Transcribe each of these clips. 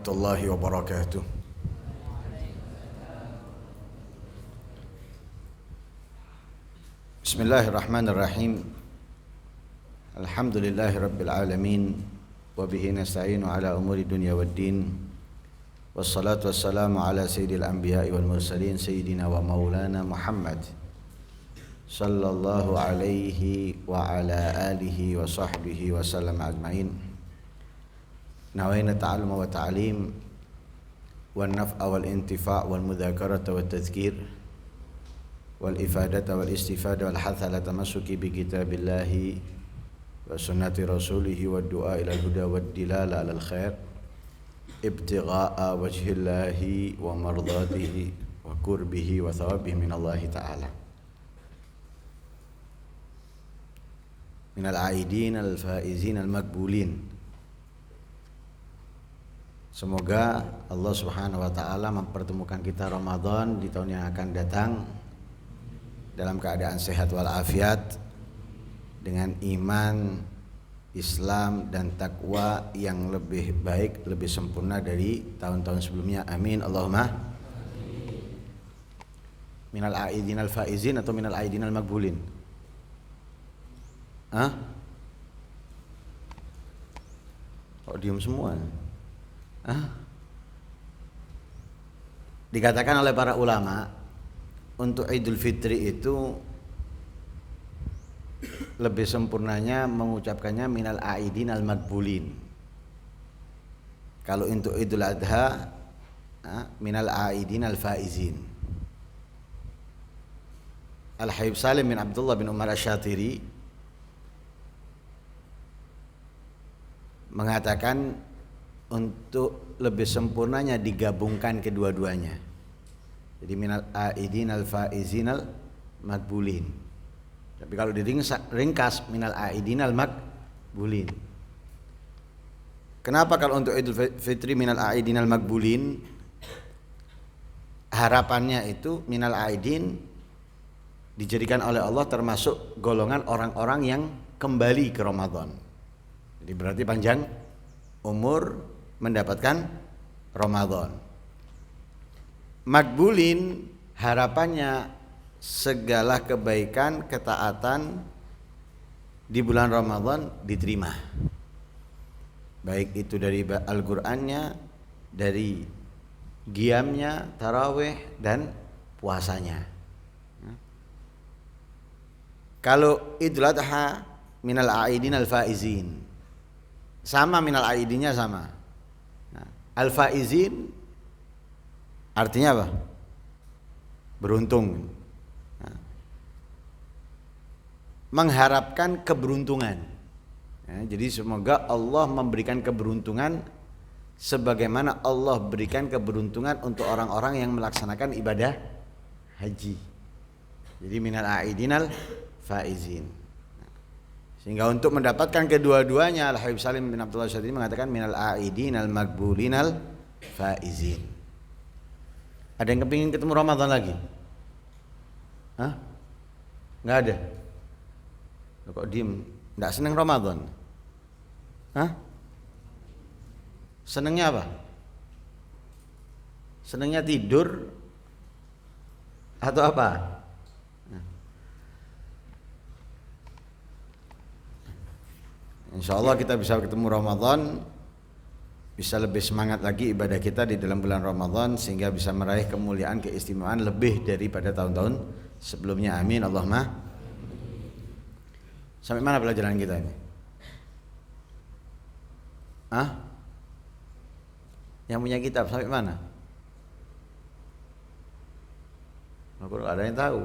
warahmatullahi wabarakatuh. Bismillahirrahmanirrahim. Alhamdulillahi rabbil alamin. Wabihi nasta'inu ala umuri dunya waddin. Wassalatu wassalamu ala sayyidil anbiya'i wal mursalin sayyidina wa maulana Muhammad sallallahu alaihi wa ala alihi wa sahbihi wa sallam ajma'in. Nawayna ta'alluma wa ta'alim wal naf'a wal intifa' wal mudzakarata wat tadhkir wal ifadata wal istifada wal hatha ala tamassuki bi kitabillahi wa sunnati rasulihi wad du'a ila al-huda wad dilala ala al-khair ibtigha'a wajhillahi wa mardatihi wa qurbihi wa thawabihi min Allah ta'ala. Minal aidin al-faizin al-maqbulin. Semoga Allah Subhanahu wa taala mempertemukan kita Ramadan di tahun yang akan datang dalam keadaan sehat walafiat, dengan iman, Islam dan takwa yang lebih baik, lebih sempurna dari tahun-tahun sebelumnya. Amin Allahumma. Minal aidin al-faizin atau minal aidin al-maqbulin? Hah? Kok diam semua? Hah? Dikatakan oleh para ulama, untuk Idul Fitri itu lebih sempurnanya mengucapkannya minal aidin al-maqbulin. Kalau untuk Idul Adha, minal aidin al-faizin. Al-Habib Salim bin Abdullah bin Umar Asy-Syatiri mengatakan untuk lebih sempurnanya digabungkan kedua-duanya. Jadi minal aidin al-faizin al-maqbulin. Tapi kalau diringkas minal aidin al-maqbulin. Kenapa kalau untuk Idul Fitri minal aidin al-maqbulin? Harapannya itu minal aidin dijadikan oleh Allah termasuk golongan orang-orang yang kembali ke Ramadan. Jadi berarti panjang umur mendapatkan Ramadan. Maqbulin harapannya segala kebaikan, ketaatan di bulan Ramadan diterima. Baik itu dari Al-Qur'annya, dari qiyamnya, tarawih dan puasanya. Kalau Idul Adha minal aidin al-faizin. Sama minal aidinnya sama. Al-faizin artinya apa? Beruntung. Mengharapkan keberuntungan. Jadi semoga Allah memberikan keberuntungan sebagaimana Allah berikan keberuntungan untuk orang-orang yang melaksanakan ibadah haji. Jadi minal aidinal faizin. Sehingga untuk mendapatkan kedua-duanya, Al-Habib Salim bin Abdullah Asy-Syatiri mengatakan minal aidinal maqbulinal faizin. Ada yang kepingin ketemu Ramadan lagi? Hah? Nggak ada? Kok diem? Nggak seneng Ramadan? Hah? Senengnya apa? Senengnya tidur atau apa? Insya Allah kita bisa ketemu Ramadan, bisa lebih semangat lagi ibadah kita di dalam bulan Ramadan, sehingga bisa meraih kemuliaan, keistimewaan lebih daripada tahun-tahun sebelumnya. Amin Allahumma. Sampai mana pelajaran kita ini? Yang punya kitab sampai mana? Aku ada yang tahu.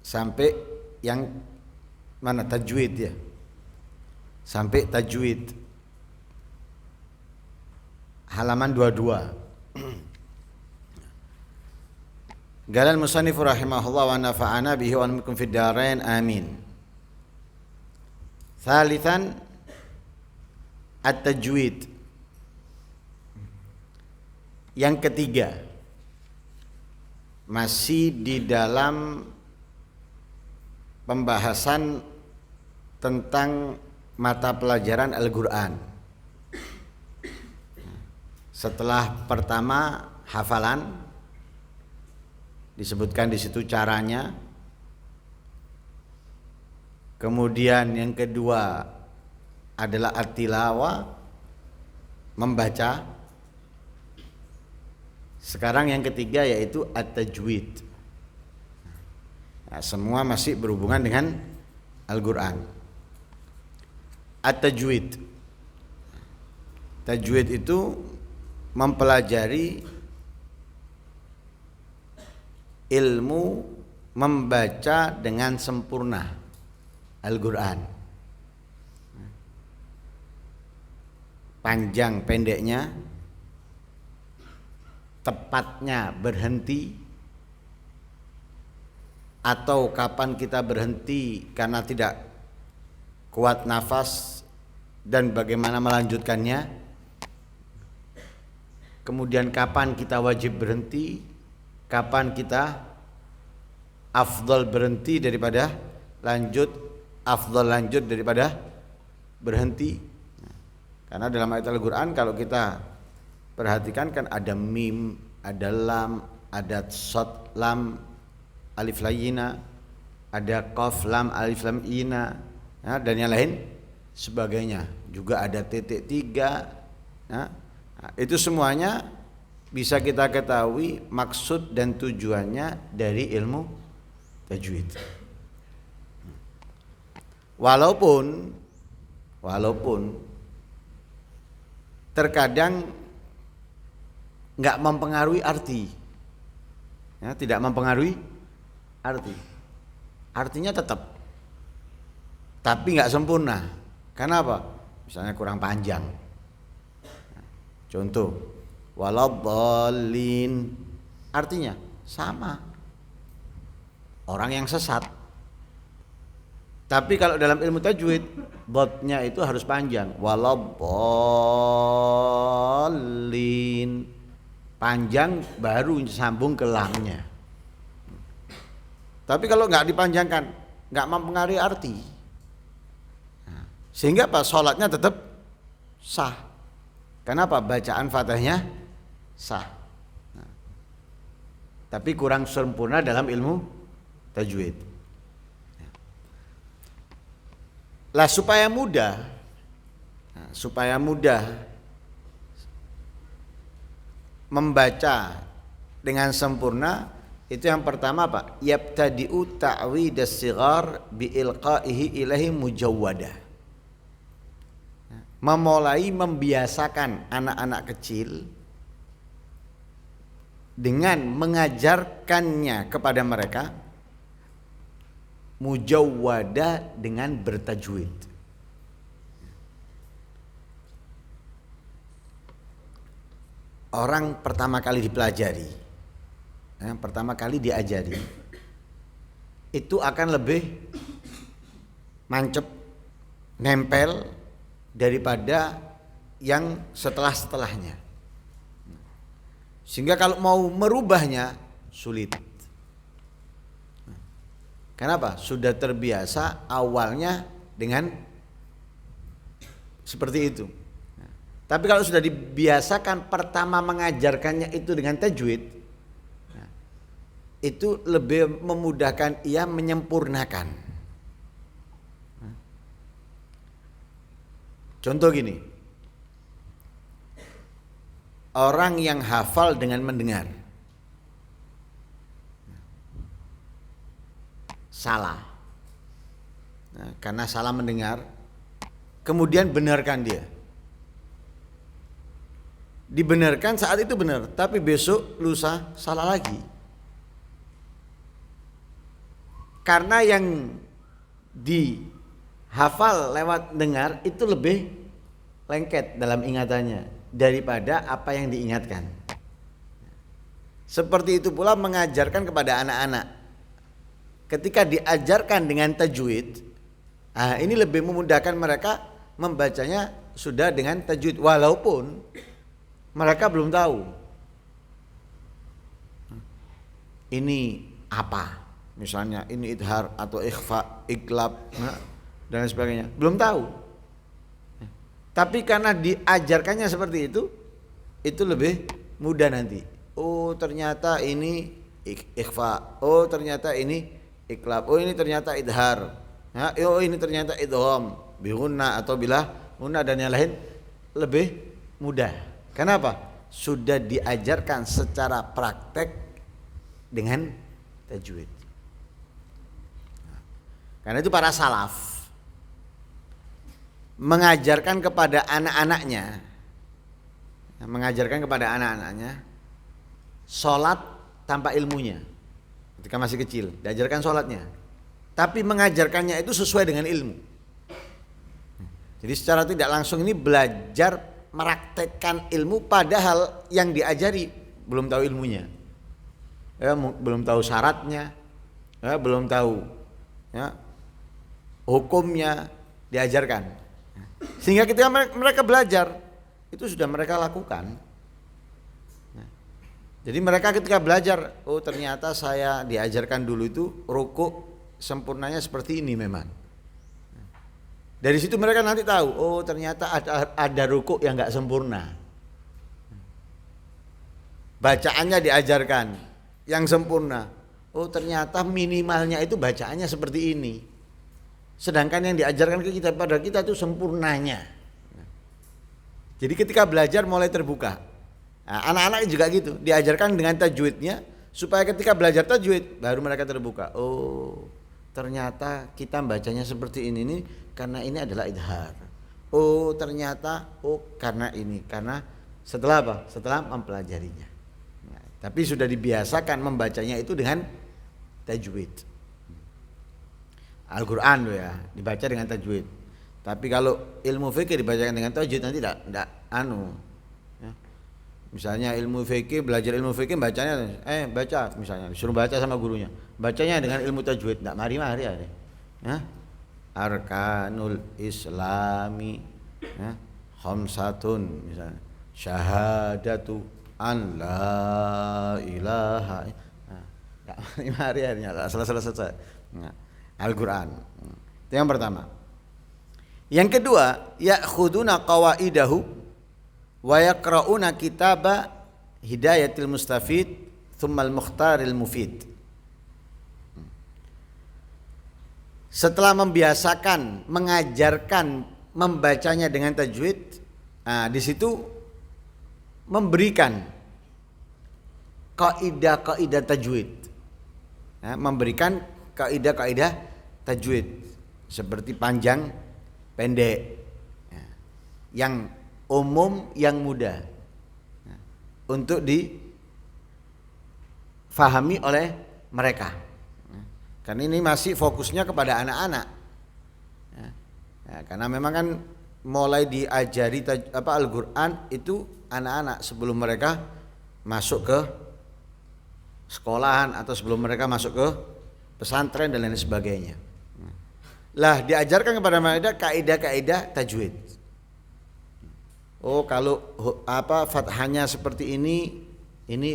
Sampai yang mana? Tajwid ya. Sampai tajwid. Halaman 22. Qala al-musannif rahimahullah wa nafa'ana bihi wa minkum fid dharain amin. Thalithan at-tajwid. Yang ketiga, masih di dalam pembahasan tentang mata pelajaran Al-Quran. Setelah pertama hafalan, disebutkan di situ caranya. Kemudian yang kedua adalah at-tilawah, membaca. Sekarang yang ketiga yaitu at-tajwid. Nah, semua masih berhubungan dengan Al-Quran. At-tajwid. Tajwid itu mempelajari ilmu membaca dengan sempurna Al-Quran. Panjang pendeknya, tepatnya berhenti, atau kapan kita berhenti karena tidak kuat nafas dan bagaimana melanjutkannya. Kemudian kapan kita wajib berhenti, kapan kita afdal berhenti daripada lanjut, afdal lanjut daripada berhenti. Karena dalam ayat Al-Quran kalau kita perhatikan kan ada mim, ada lam, ada shad lam alif layina, ada qaf lam alif lam ina, ya, dan yang lain sebagainya. Juga ada titik tiga, ya. Nah, itu semuanya bisa kita ketahui maksud dan tujuannya dari ilmu tajwid. Walaupun terkadang nggak mempengaruhi arti, ya, tidak mempengaruhi arti. Artinya tetap, tapi nggak sempurna. Kenapa? Misalnya kurang panjang. Contoh, waladhdallin, artinya sama, orang yang sesat. Tapi kalau dalam ilmu tajwid, dotnya itu harus panjang. Waladhdallin, panjang baru sambung ke lamnya. Tapi kalau nggak dipanjangkan, nggak mempengaruhi arti. Nah, sehingga pas sholatnya tetap sah. Kenapa? Bacaan Fatihahnya sah. Nah, tapi kurang sempurna dalam ilmu tajwid. Lah supaya mudah membaca dengan sempurna, itu yang pertama apa? Yabtadi'u ta'wid as-sighar bi ilqaihi ilahi mujawwada. Memulai membiasakan anak-anak kecil dengan mengajarkannya kepada mereka mujawwada dengan bertajwid. Orang pertama kali dipelajari, pertama kali diajari, itu akan lebih mancep, nempel daripada yang setelah-setelahnya. Sehingga kalau mau merubahnya sulit. Kenapa? Sudah terbiasa awalnya dengan seperti itu. Tapi kalau sudah dibiasakan pertama mengajarkannya itu dengan tajwid, itu lebih memudahkan ia menyempurnakan. Contoh gini, orang yang hafal dengan mendengar salah, karena salah mendengar, kemudian benarkan dia, dibenarkan saat itu benar, tapi besok lusa salah lagi, karena yang dihafal lewat dengar itu lebih lengket dalam ingatannya daripada apa yang diingatkan. Seperti itu pula mengajarkan kepada anak-anak. Ketika diajarkan dengan tajwid, ini lebih memudahkan mereka membacanya sudah dengan tajwid, walaupun mereka belum tahu ini apa. misalnya ini idhar atau ikhfa, iklab, dan lain sebagainya. Belum tahu. Tapi karena diajarkannya seperti itu lebih mudah nanti. Oh ternyata ini ikhfa, oh ternyata ini iklab, oh ini ternyata idhar, oh ini ternyata idgham, bihunna atau bilah hunna dan yang lain lebih mudah. Kenapa? Sudah diajarkan secara praktek dengan tajwid. Karena itu para salaf mengajarkan kepada anak-anaknya sholat tanpa ilmunya ketika masih kecil, diajarkan sholatnya, tapi mengajarkannya itu sesuai dengan ilmu. Jadi secara tidak langsung ini belajar meraktekkan ilmu, padahal yang diajari belum tahu ilmunya, belum tahu syaratnya, belum tahu hukumnya, diajarkan. Sehingga ketika mereka belajar itu sudah mereka lakukan. Jadi mereka ketika belajar, oh ternyata saya diajarkan dulu itu rukuk sempurnanya seperti ini memang. Dari situ mereka nanti tahu, oh ternyata ada rukuk yang nggak sempurna. Bacaannya diajarkan yang sempurna. Oh ternyata minimalnya itu bacaannya seperti ini. Sedangkan yang diajarkan ke kita pada kita itu sempurnanya. Jadi ketika belajar mulai terbuka. Nah, anak-anak juga gitu, diajarkan dengan tajwidnya supaya ketika belajar tajwid baru mereka terbuka. Oh ternyata kita bacanya seperti ini nih karena ini adalah idhar. Oh ternyata karena ini, karena setelah apa? Setelah mempelajarinya. Nah, tapi sudah dibiasakan membacanya itu dengan tajwid. Al-Quran ya dibaca dengan tajwid. Tapi kalau ilmu fikih dibacakan dengan tajwid nanti tidak ya. Misalnya ilmu fikih, belajar ilmu fikih bacanya baca misalnya disuruh baca sama gurunya. Bacanya dengan ilmu tajwid, enggak mari-mari ada. Ya. Arkanul Islami khamsatun misalnya syahadatu an la ilaha enggak mari-mari ada selesai. Al-Quran. Itu yang pertama. Yang kedua, ya'khuduna qawaidahu wa yaqra'una kitaba hidayatil mustafid thumma al-mukhtaril mufid. Setelah membiasakan, mengajarkan membacanya dengan tajwid, di situ memberikan kaidah-kaidah tajwid, memberikan kaidah-kaidah tajwid seperti panjang, pendek, yang umum, yang mudah, untuk difahami oleh mereka. Karena ini masih fokusnya kepada anak-anak. Karena memang kan mulai diajari Al-Quran itu anak-anak sebelum mereka masuk ke sekolahan atau sebelum mereka masuk ke pesantren dan lain sebagainya. Lah diajarkan kepada mereka kaidah-kaidah tajwid. Oh kalau fathahnya seperti ini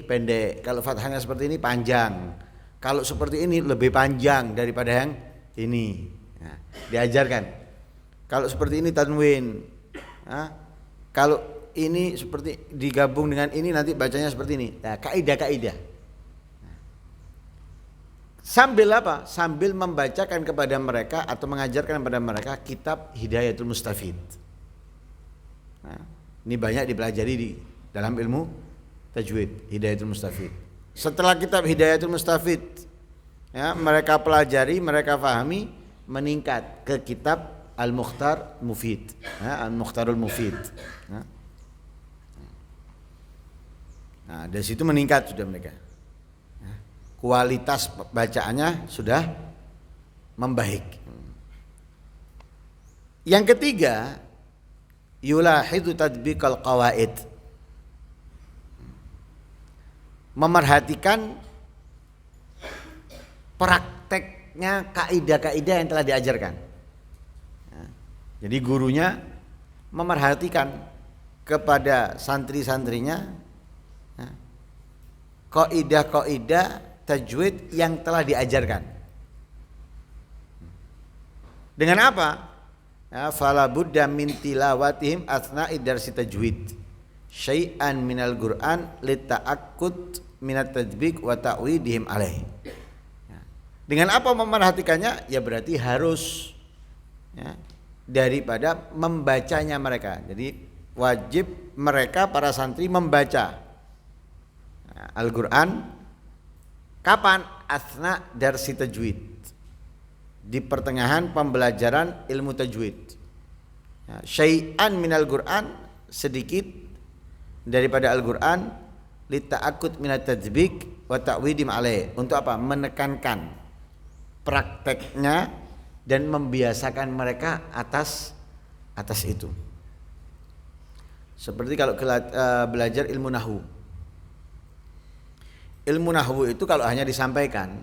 pendek. Kalau fathahnya seperti ini panjang. Kalau seperti ini lebih panjang daripada yang ini. Nah, diajarkan. Kalau seperti ini tanwin. Kalau ini seperti digabung dengan ini nanti bacanya seperti ini. Nah, kaidah-kaidah. Sambil apa? Sambil membacakan kepada mereka atau mengajarkan kepada mereka kitab Hidayatul Mustafid. Nah, ini banyak dipelajari di dalam ilmu tajwid, Hidayatul Mustafid. Setelah kitab Hidayatul Mustafid mereka pelajari, mereka pahami, meningkat ke kitab Al-Mukhtar Mufid, Al-Mukhtarul Mufid. Nah, dari situ meningkat sudah mereka. Kualitas bacaannya sudah membaik. Yang ketiga, yulahidu tadbiqal qawaid. Memerhatikan prakteknya kaidah-kaidah yang telah diajarkan. Jadi gurunya memerhatikan kepada santri-santrinya kaidah-kaidah tajwid yang telah diajarkan. Dengan apa? Ya, fala budda min tilawatihim atsna'i darsi tajwid syai'an minal Qur'an lita'akkud minat tajbik wa ta'widihim alaih. Ya. Dengan apa memerhatikannya? Ya berarti harus ya, daripada membacanya mereka. Jadi wajib mereka para santri membaca Al-Quran. Kapan? Asna darsi tajwid, di pertengahan pembelajaran ilmu tajwid. Syai'an minal Quran, sedikit daripada Al-Quran, lita'akut minat tajbik wa ta'widim alaih. Untuk apa? Menekankan prakteknya dan membiasakan mereka atas itu. Seperti kalau belajar ilmu nahwu. Ilmu nahwu itu kalau hanya disampaikan,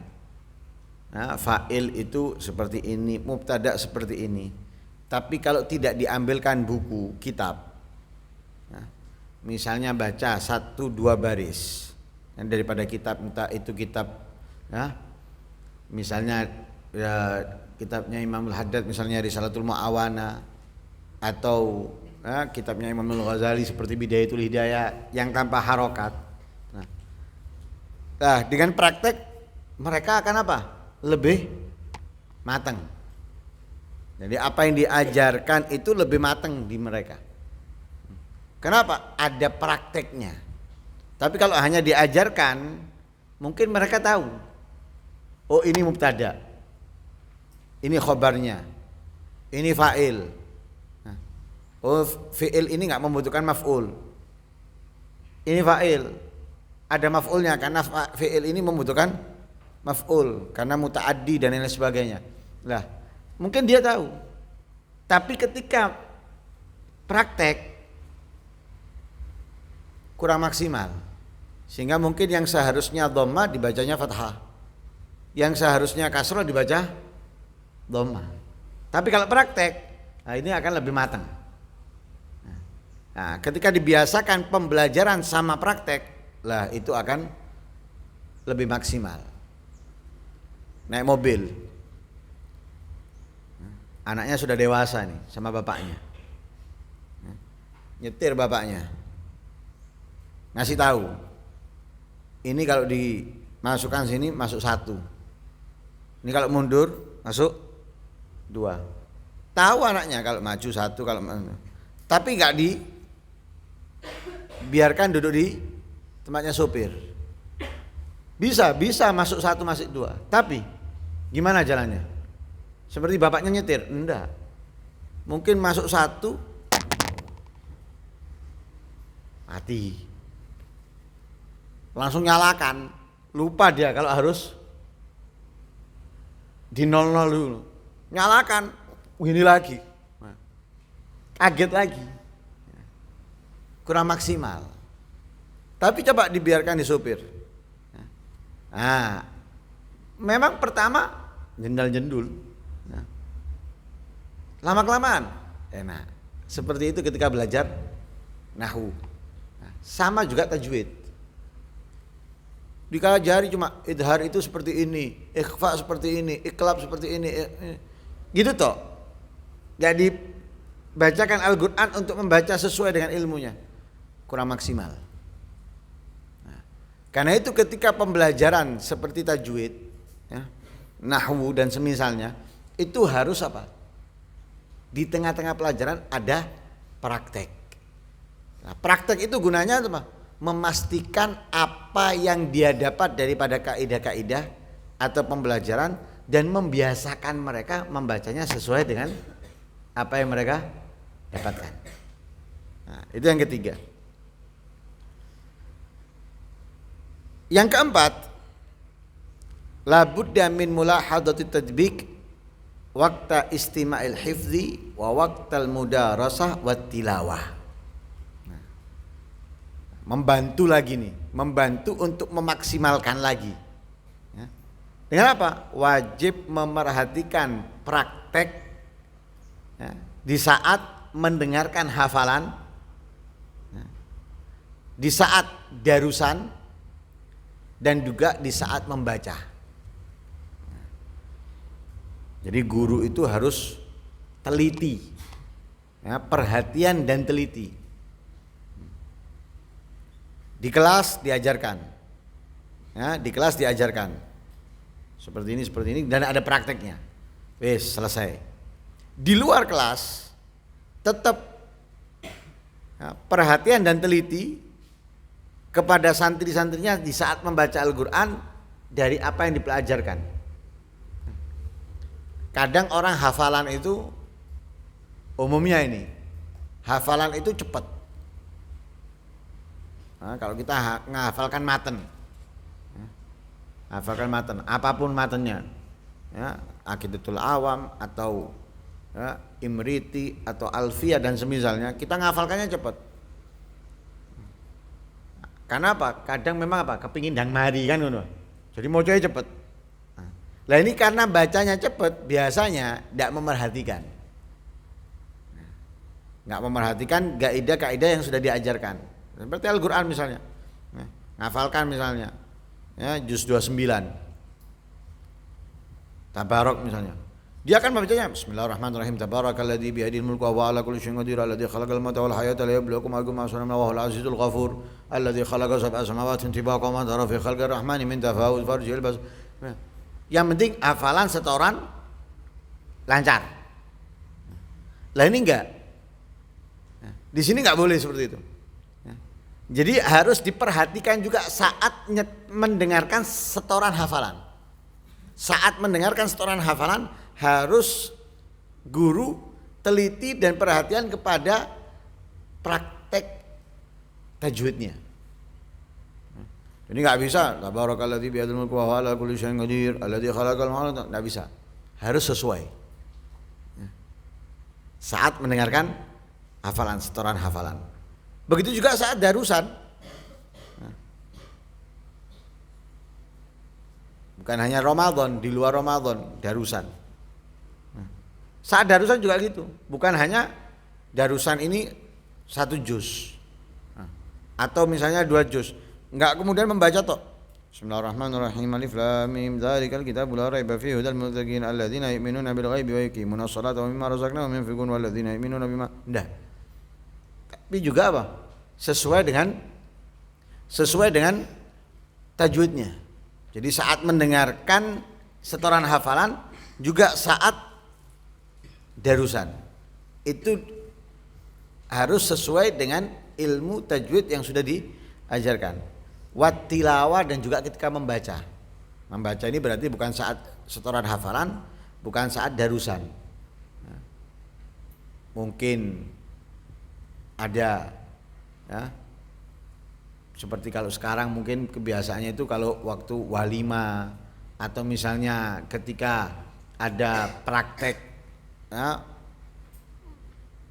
nah, fa'il itu seperti ini, mubtada seperti ini. Tapi kalau tidak diambilkan buku, kitab, nah, misalnya baca 1-2 baris daripada kitab, entah itu kitab, ya, misalnya ya, kitabnya Imam Al-Haddad, misalnya Risalatul Mu'awana, atau ya, kitabnya Imam Al-Ghazali seperti Bidayatul Hidayah yang tanpa harokat. Nah, dengan praktek mereka akan apa? Lebih matang. Jadi apa yang diajarkan itu lebih matang di mereka. Kenapa? Ada prakteknya. Tapi kalau hanya diajarkan, mungkin mereka tahu, oh ini mubtada, ini khobarnya, ini fa'il. Oh fi'il ini nggak membutuhkan maf'ul, ini fa'il. Ada maf'ulnya karena fi'il ini membutuhkan maf'ul karena muta'addi dan lain sebagainya. Lah, mungkin dia tahu. Tapi ketika praktek kurang maksimal. Sehingga mungkin yang seharusnya dhamma dibacanya fathah. Yang seharusnya kasrah dibaca dhamma. Tapi kalau praktek, nah ini akan lebih matang. Nah, ketika dibiasakan pembelajaran sama praktek, lah itu akan lebih maksimal. Naik mobil, anaknya sudah dewasa nih sama bapaknya, nyetir bapaknya, ngasih tahu, ini kalau dimasukkan sini masuk 1, ini kalau mundur masuk 2. Tahu anaknya kalau maju 1, kalau tapi nggak dibiarkan duduk di tempatnya sopir. Bisa masuk 1 masuk 2. Tapi gimana jalannya? Seperti bapaknya nyetir? Enggak. Mungkin masuk 1 mati. Langsung nyalakan. Lupa dia kalau harus di 00 dulu. Nyalakan. Ini lagi. Kaget lagi. Kurang maksimal. Tapi coba dibiarkan di sopir. Nah, memang pertama jendal-jendul. Nah, lama-kelamaan enak. Seperti itu ketika belajar nahwu. Nah, sama juga tajwid. Dikajari cuma idhar itu seperti ini, ikhfa seperti ini, iqlab seperti ini. Gitu toh. Jadi bacakan Al-Quran untuk membaca sesuai dengan ilmunya. Kurang maksimal. Karena itu ketika pembelajaran seperti tajwid, ya, nahwu dan semisalnya, itu harus apa? Di tengah-tengah pelajaran ada praktek. Nah, praktek itu gunanya apa? Memastikan apa yang dia dapat daripada kaidah-kaidah atau pembelajaran dan membiasakan mereka membacanya sesuai dengan apa yang mereka dapatkan. Nah, itu yang ketiga. Yang keempat, la budda min mulahadati tadbik waqta istima'il hifzi wa waqtal mudarasah wat tilawah. Nah, membantu lagi nih, membantu untuk memaksimalkan lagi. Ya. Dengan apa? Wajib memerhatikan praktek ya, di saat mendengarkan hafalan, ya, di saat darusan, dan juga di saat membaca. Jadi guru itu harus teliti, ya, perhatian dan teliti. Di kelas diajarkan, ya, di kelas diajarkan seperti ini dan ada prakteknya. Wes, selesai. Di luar kelas tetap, ya, perhatian dan teliti kepada santri-santrinya di saat membaca Al-Quran dari apa yang dipelajarkan. Kadang orang hafalan itu, umumnya ini hafalan itu cepat. Nah, kalau kita menghafalkan maten, hafalkan maten, apapun matennya, ya, Aqidatul Awam atau, ya, Imriti atau Alfiyah dan semisalnya, kita menghafalkannya cepat. Karena apa? Kadang memang apa? Kepingin dang mari kan, jadi mau coba cepet. Nah ini karena bacanya cepet, biasanya tidak memerhatikan, nggak memerhatikan kaidah-kaidah yang sudah diajarkan. Seperti Al-Quran misalnya, ngafalkan misalnya, ya, juz 29 Tabarok misalnya, dia akan membacanya Bismillahirrahmanirrahim, Tabarakalladzi biyadihil mulku wa huwa ala kulli syai'in qadir, alladzi khalaqal mauta wal hayata liyabluwakum ayyukum ahsanu amala wa huwal azizul ghafur, alladzi khalaqa sab'a samawati tibaqa wa ma tara fi khalqir rahmani min tafawut farjil bas. Yang penting hafalan setoran lancar. Lah ini enggak. Di sini enggak boleh seperti itu. Jadi harus diperhatikan juga saat mendengarkan setoran hafalan. Saat mendengarkan setoran hafalan harus guru teliti dan perhatian kepada praktek tajwidnya. Jadi nggak bisa tabarakalladzi biyadihil mulku wa huwa ala kulli syai'in qadir alladzi khalaqal mauta, nggak bisa. Harus sesuai. Saat mendengarkan hafalan, setoran hafalan. Begitu juga saat darusan. Bukan hanya Ramadan, di luar Ramadan, darusan. Saat darusan juga gitu, bukan hanya darusan ini 1 juz atau misalnya 2 juz, enggak kemudian membaca toh. Bismillahirrahmanirrahim, alif lam mim, dzalikal kitabul la raiba fihi hudal lil muttaqin alladzina yu'minuna bil ghaibi wa yuqimunas sholata wa mimma razaqnahum yunfiqun walladzina yu'minuna bima. Ndah. Tapi juga apa? Sesuai dengan tajwidnya. Jadi saat mendengarkan setoran hafalan juga saat darusan itu harus sesuai dengan ilmu tajwid yang sudah diajarkan. Wat tilawah dan juga ketika membaca. Membaca ini berarti bukan saat setoran hafalan, bukan saat darusan. Mungkin ada, ya, seperti kalau sekarang mungkin kebiasaannya itu kalau waktu walimah atau misalnya ketika ada praktek, ya,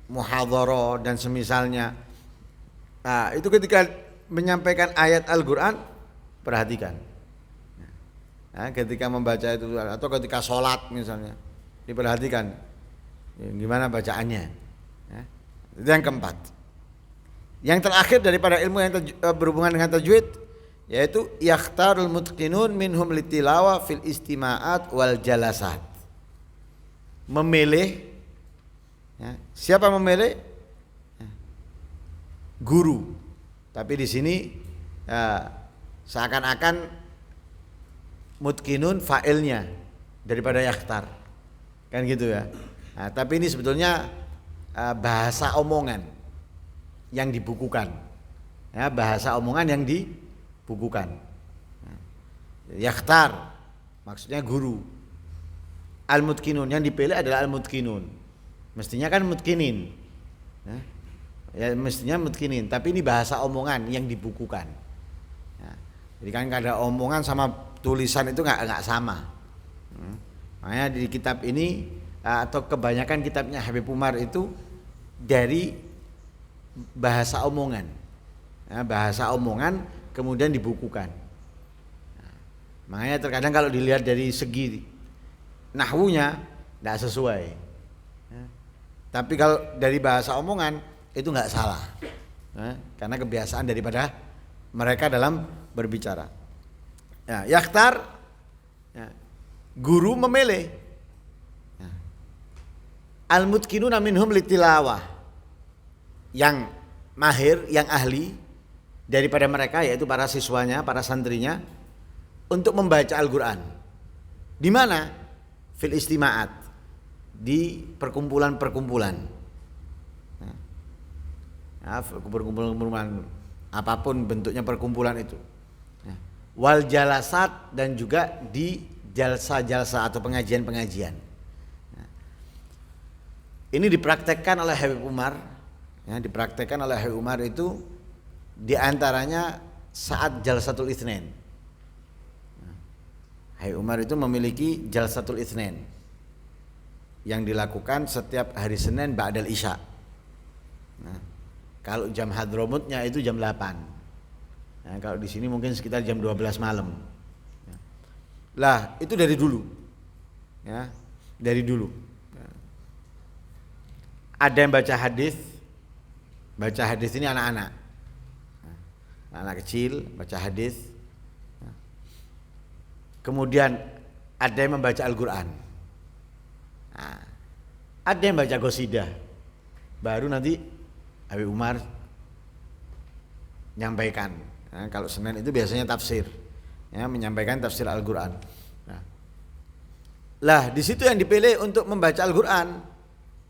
muhadharah dan semisalnya. Nah, itu ketika menyampaikan ayat Al-Quran perhatikan. Nah, ketika membaca itu atau ketika sholat misalnya diperhatikan, ya, gimana bacaannya. Ya. Itu yang keempat. Yang terakhir daripada ilmu yang berhubungan dengan tajwid yaitu yakhtarul mutqinun minhum litilawa fil istima'at wal jalasat. Memilih, ya, siapa memilih? Guru. Tapi di sini, ya, seakan-akan mutqinun fa'ilnya daripada yakhtar. Kan gitu ya. Nah, tapi ini sebetulnya bahasa omongan yang dibukukan, ya, bahasa omongan yang dibukukan. Yakhtar maksudnya guru. Al-mutqinun yang dipilih adalah al-mutqinun. Mestinya kan mutqinin, ya, mestinya mutqinin. Tapi ini bahasa omongan yang dibukukan. Ya, jadi kan ada omongan sama tulisan itu nggak sama. Makanya di kitab ini atau kebanyakan kitabnya Habib Umar itu dari bahasa omongan, ya, bahasa omongan kemudian dibukukan. Nah, makanya terkadang kalau dilihat dari segi nahwunya tidak sesuai, ya. Tapi kalau dari bahasa omongan itu nggak salah, ya, karena kebiasaan daripada mereka dalam berbicara. Ya, yakhtar, ya, guru memilih. Ya. Al-mutqinuna minhum litilawah, yang mahir, yang ahli daripada mereka, yaitu para siswanya, para santrinya, untuk membaca Al-Quran. Di mana? Fil istima'at, di perkumpulan-perkumpulan. Ya, perkumpulan apapun bentuknya perkumpulan itu. Ya. Wal jalasat, dan juga di jalsa-jalsa atau pengajian-pengajian. Ya. Ini dipraktekkan oleh Habib Umar. Ya, dipraktekkan oleh Habib Umar itu diantaranya saat Jalsatul Itsnain. Habib Umar itu memiliki Jalsatul Itsnain yang dilakukan setiap hari Senin ba'dal Isya. Nah, kalau jam Hadramutnya itu jam 8. Nah, kalau di sini mungkin sekitar jam 12 malam. Lah, itu dari dulu. Ya, dari dulu. Ada yang baca hadis. Baca hadis ini anak-anak. Anak kecil baca hadis. Kemudian ada yang membaca Al-Quran. Nah, ada yang baca qasidah. Baru nanti Habib Umar menyampaikan. Nah, kalau Senin itu biasanya tafsir, ya, menyampaikan tafsir Al-Quran. Nah, lah di situ yang dipilih untuk membaca Al-Quran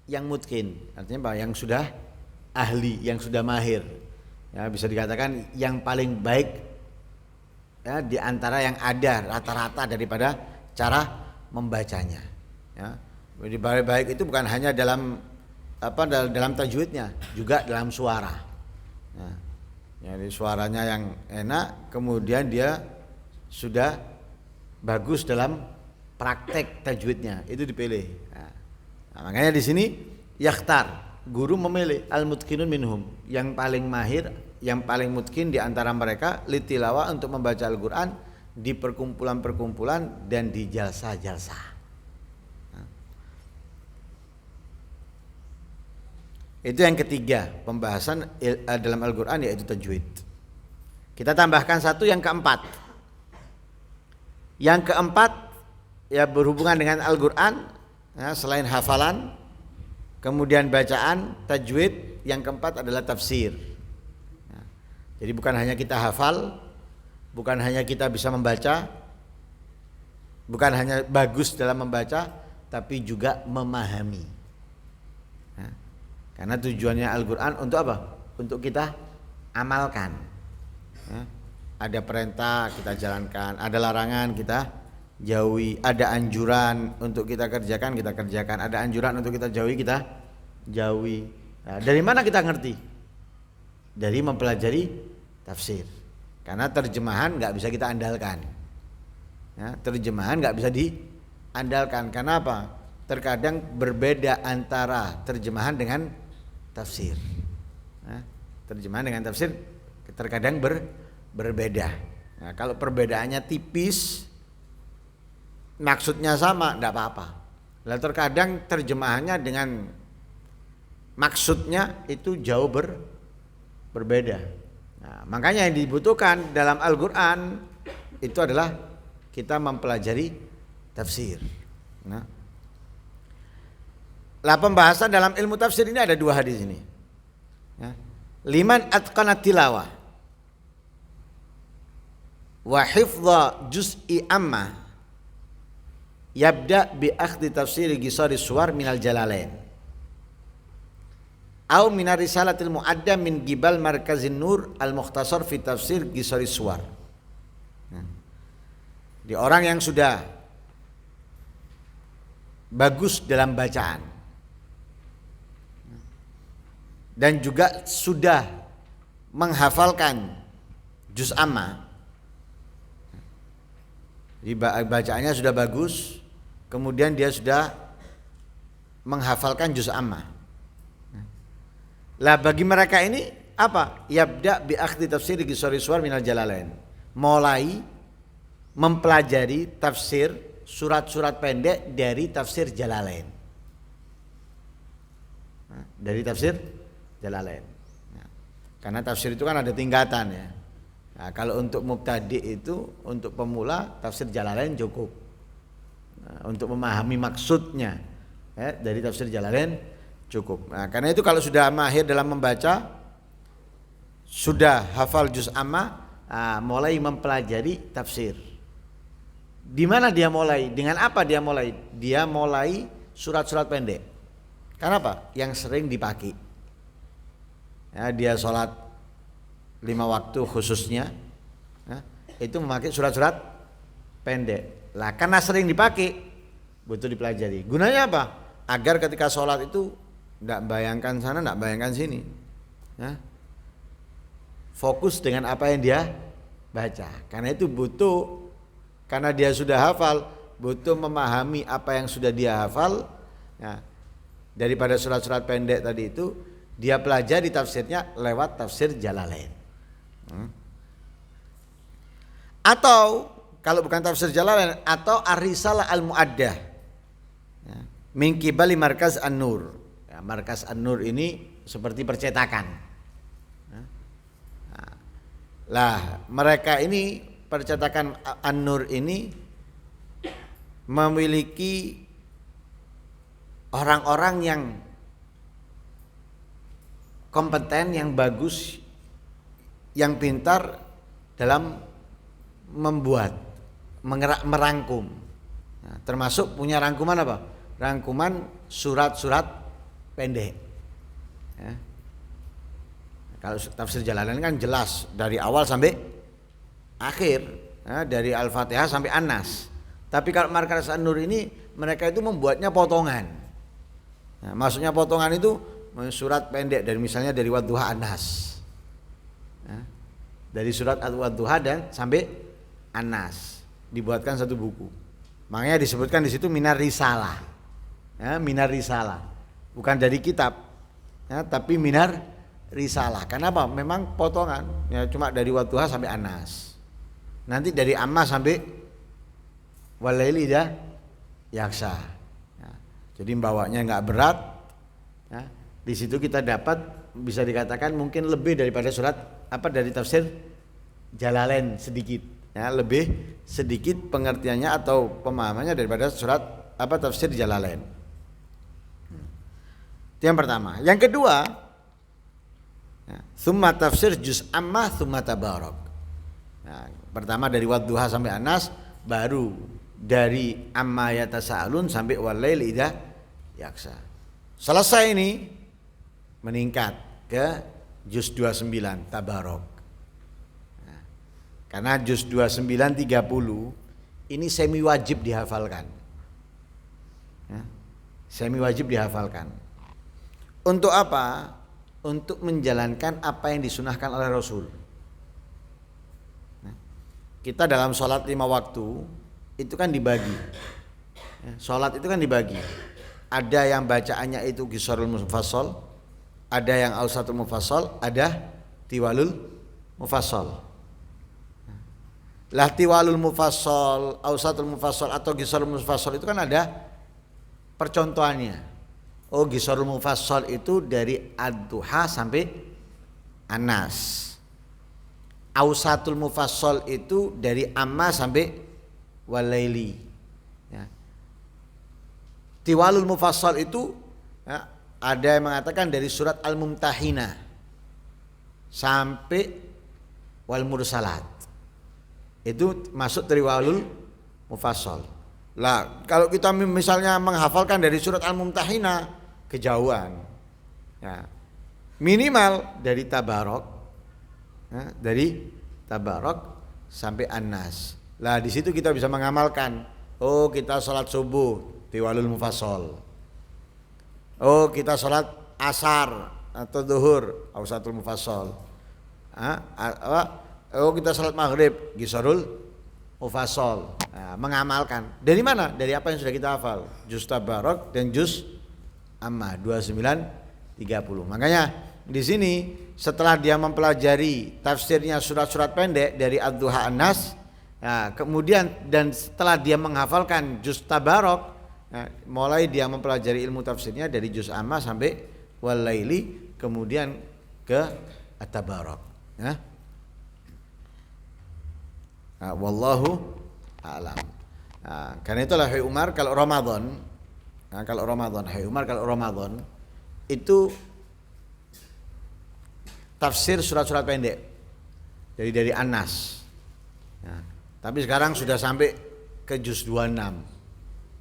yang mutqin, artinya apa? Yang sudah ahli, yang sudah mahir. Ya, bisa dikatakan yang paling baik, ya, di antara yang ada rata-rata daripada cara membacanya. Ya, jadi baik itu bukan hanya dalam dalam tajwidnya, juga dalam suara. Ya, jadi suaranya yang enak, kemudian dia sudah bagus dalam praktek tajwidnya, itu dipilih. Nah, makanya di sini yakhtar, guru memilih al-mutqinun minhum, yang paling mahir, yang paling mutqin di antara mereka, litilawah, untuk membaca Al-Quran di perkumpulan-perkumpulan dan di jalsa-jalsa. Itu yang ketiga pembahasan dalam Al-Quran, yaitu tajwid. Kita tambahkan satu, yang keempat. Yang keempat ya berhubungan dengan Al-Quran, ya, selain hafalan, kemudian bacaan, tajwid, yang keempat adalah tafsir. Ya, jadi bukan hanya kita hafal, bukan hanya kita bisa membaca, bukan hanya bagus dalam membaca, tapi juga memahami. Ya, karena tujuannya Al-Quran untuk apa? Untuk kita amalkan. Ya, ada perintah kita jalankan, ada larangan kita jauhi, ada anjuran untuk kita kerjakan, ada anjuran untuk kita jauhi, kita jauhi. Nah, dari mana kita ngerti? Dari mempelajari tafsir. Karena terjemahan nggak bisa kita andalkan. Ya, terjemahan nggak bisa diandalkan. Karena apa? Terkadang berbeda antara terjemahan dengan tafsir. Nah, terjemahan dengan tafsir terkadang berbeda. Nah, kalau perbedaannya tipis, maksudnya sama, tidak apa-apa. Lalu terkadang terjemahannya dengan maksudnya itu jauh berbeda. Nah, makanya yang dibutuhkan dalam Al-Quran itu adalah kita mempelajari tafsir. Nah, lah pembahasan dalam ilmu tafsir ini ada dua hadis ini. Ya. Liman atqana tilawah wa hifdha juz'i amma yabda bi akhdi tafsiri qisari suwar minal jalalain au minar risalatil muadda min gibal markazin nur al mukhtasar fi tafsir qisari suwar. Di orang yang sudah bagus dalam bacaan dan juga sudah menghafalkan juz amma, bacaannya sudah bagus, kemudian dia sudah menghafalkan juz amma. Lah bagi mereka ini apa? Yabda bi akhdi tafsir qisari suwar minal jalalain. Mulai mempelajari tafsir surat-surat pendek dari tafsir Jalalain. Dari tafsir Jalalain. Karena tafsir itu kan ada tingkatan, ya. Nah, kalau untuk mubtadi itu, untuk pemula tafsir Jalalain cukup. Nah, untuk memahami maksudnya dari tafsir Jalalain cukup. Nah, karena itu kalau sudah mahir dalam membaca, sudah hafal juz amma, mulai mempelajari tafsir. Di mana dia mulai? Dengan apa dia mulai? Dia mulai surat-surat pendek. Karena apa? Yang sering dipakai. Ya, dia sholat 5 waktu khususnya, itu memakai surat-surat pendek. Lah, karena sering dipakai, butuh dipelajari. Gunanya apa? Agar ketika sholat itu tidak bayangkan sana, tidak bayangkan sini. Ya. Fokus dengan apa yang dia baca. Karena itu butuh. Karena dia sudah hafal, butuh memahami apa yang sudah dia hafal. Nah, daripada surat-surat pendek tadi itu, dia pelajari tafsirnya lewat tafsir Jalalain. Atau kalau bukan tafsir Jalalain, atau Ar-Risalah Al-Mu'addah, min qibali Markaz An-Nur. Ya, Markaz An-Nur ini seperti percetakan. Lah, mereka ini percetakan An-Nur ini memiliki orang-orang yang kompeten, yang bagus, yang pintar dalam membuat, merangkum. Nah, termasuk punya rangkuman apa? Rangkuman surat-surat pendek. Ya. Kalau tafsir Jalalain kan jelas dari awal sampai akhir, dari Al-Fatihah sampai An-Nas. Tapi kalau Markaz An-Nur ini mereka itu membuatnya potongan. Nah, maksudnya potongan itu surat pendek dari misalnya dari Wadduha An-Nas. Dari surat Wadduha dan sampai An-Nas dibuatkan satu buku. Makanya disebutkan di situ Minar Risalah. Ya, Minar Risalah. Bukan dari kitab. Ya, tapi Minar Risalah. Kenapa? Memang potongan. Ya, cuma dari Wadduha sampai An-Nas. Nanti dari Amma sampai Walaili dah Yaksha. Ya, jadi bawanya nggak berat. Ya, di situ kita dapat bisa dikatakan mungkin lebih daripada surat dari tafsir Jalalain sedikit. Ya, lebih sedikit pengertiannya atau pemahamannya daripada surat tafsir Jalalain. Itu yang pertama. Yang kedua, summa tafsir juz amma summa tabarak. Nah, pertama dari Wadduha sampai Anas, baru dari amma yatasaalun sampai walaili idza yaksha. Selesai ini meningkat ke juz 29 tabarok. Nah, karena juz 29 30 ini semi wajib dihafalkan. Ya, semi wajib dihafalkan. Untuk apa? Untuk menjalankan apa yang disunahkan oleh Rasul. Kita dalam sholat 5 waktu itu kan dibagi. Sholat itu kan dibagi. Ada yang bacaannya itu Qisarul Mufassal, ada yang Awsatul Mufassal, ada Tiwalul Mufassal. Lah Tiwalul Mufassal, Awsatul Mufassal atau Qisarul Mufassal itu kan ada percontohannya. Oh, Qisarul Mufassal itu dari Ad-Duha sampai An-Nas. Awsatul Mufassal itu dari Amma sampai Walaili. Ya. Tiwalul Mufassal itu ada yang mengatakan dari surat Al-Mumtahinah sampai Wal Mursalat. Itu masuk Tiwalul Mufassal. Lah, kalau kita misalnya menghafalkan dari surat Al-Mumtahinah kejauhan. Ya. Minimal dari Tabarok. Dari Tabarok sampai An-Nas. Lah di situ kita bisa mengamalkan. Oh, kita sholat subuh Tiwalul Mufassal. Oh, kita sholat asar atau zuhur Awsatul Mufassal. Oh, kita sholat maghrib Qisarul Mufassal. Nah, mengamalkan. Dari mana? Dari apa yang sudah kita hafal. Juz Tabarok dan juz Amma 29 30. Makanya di sini setelah dia mempelajari tafsirnya surat-surat pendek dari Ad-Duha An-Nas, kemudian dan setelah dia menghafalkan juz Tabarok, mulai dia mempelajari ilmu tafsirnya dari juz Amma sampai Walaili, kemudian ke At-Tabarok. Wallahu a'lam. Karena itulah hai Umar kalau Ramadan, hai Umar kalau Ramadan itu tafsir surat-surat pendek dari An-Nas. Tapi sekarang sudah sampai ke juz 26.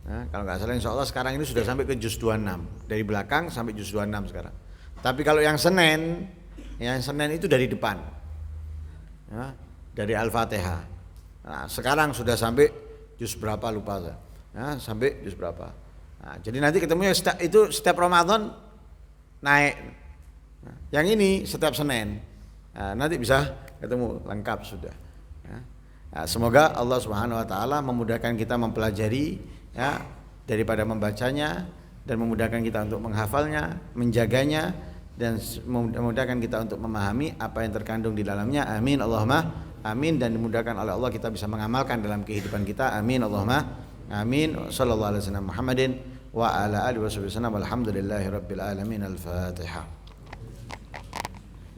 Kalau nggak salah insya Allah sekarang ini sudah sampai ke juz 26. Dari belakang sampai juz 26 sekarang. Tapi kalau yang Senin itu dari depan. Dari Al-Fatihah. Sekarang sudah sampai juz berapa lupa saya. Sampai juz berapa. Jadi nanti ketemunya itu setiap Ramadan naik. Yang ini setiap Senin. Nanti bisa ketemu lengkap sudah. Semoga Allah Subhanahu wa taala memudahkan kita mempelajari daripada membacanya dan memudahkan kita untuk menghafalnya, menjaganya dan memudahkan kita untuk memahami apa yang terkandung di dalamnya. Amin Allahumma amin, dan dimudahkan oleh Allah kita bisa mengamalkan dalam kehidupan kita. Amin Allahumma amin. Sallallahu alaihi wasallam Muhammadin wa ala alihi wasallam. Alhamdulillahirabbil alamin. Al-Fatihah.